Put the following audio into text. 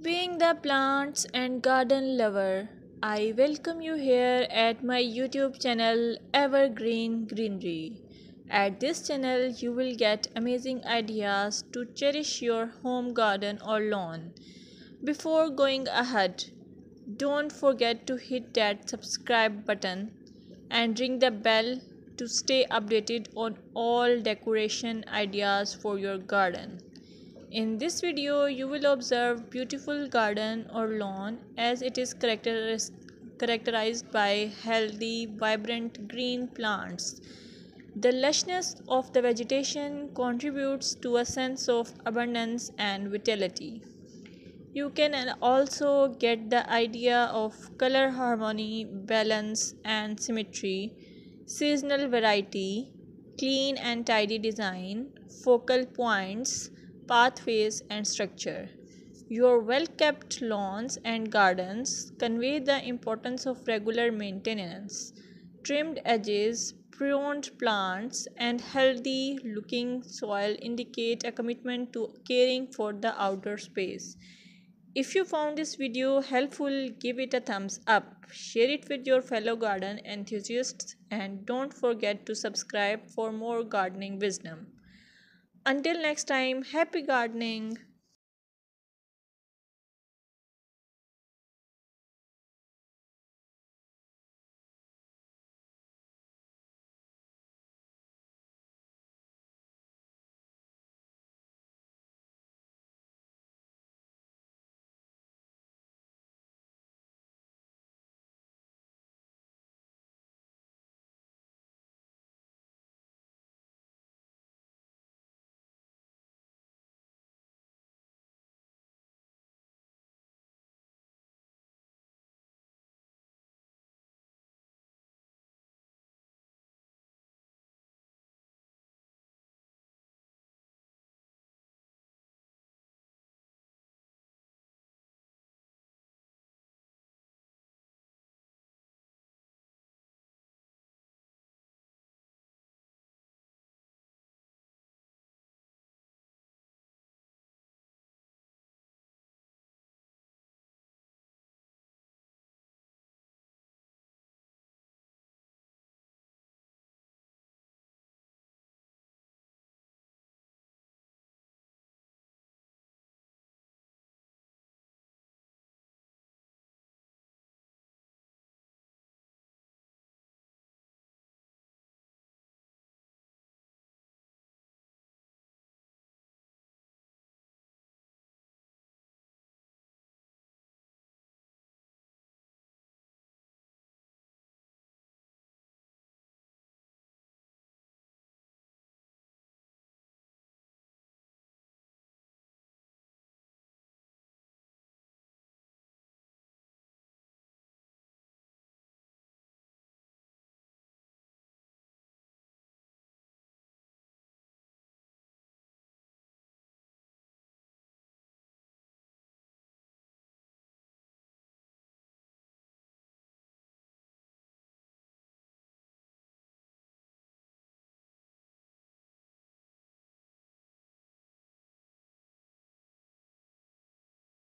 Being the plants and garden lover, I welcome you here at my YouTube channel Evergreen Greenery. At this channel, you will get amazing ideas to cherish your home garden or lawn. Before going ahead, don't forget to hit that subscribe button and ring the bell to stay updated on all decoration ideas for your garden. In this video, you will observe beautiful garden or lawn as it is characterized by healthy, vibrant green plants. The lushness of the vegetation contributes to a sense of abundance and vitality. You can also get the idea of color harmony, balance, and symmetry, seasonal variety, clean and tidy design, focal points, pathways, and structure. Your well kept lawns and gardens convey the importance of regular maintenance. Trimmed edges, pruned plants, and healthy looking soil indicate a commitment to caring for the outdoor space. If you found this video helpful, give it a thumbs up, share it with your fellow garden enthusiasts, and don't forget to subscribe for more gardening wisdom. Until next time, happy gardening!